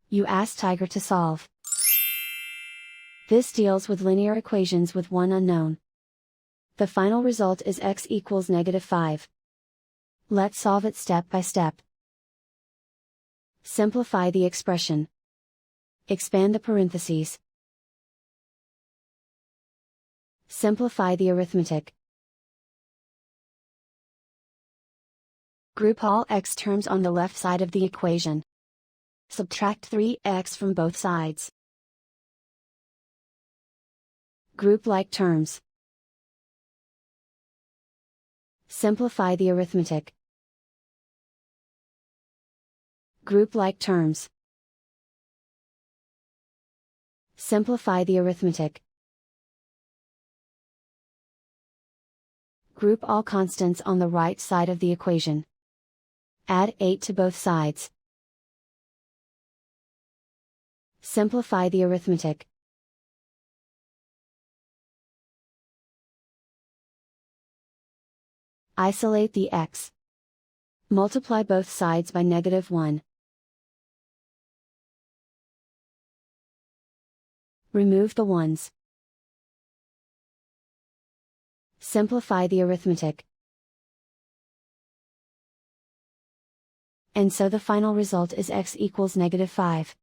You ask Tiger to solve. This deals with linear equations with one unknown. The final result is x equals -5. Let's solve it step by step. Simplify the expression. Expand the parentheses. Simplify the arithmetic. Group all x terms on the left side of the equation. Subtract 3x from both sides. Group like terms. Simplify the arithmetic. Group like terms. Simplify the arithmetic. Group all constants on the right side of the equation. Add 8 to both sides. Simplify the arithmetic. Isolate the x. Multiply both sides by -1. Remove the ones. Simplify the arithmetic. And so the final result is x equals -5.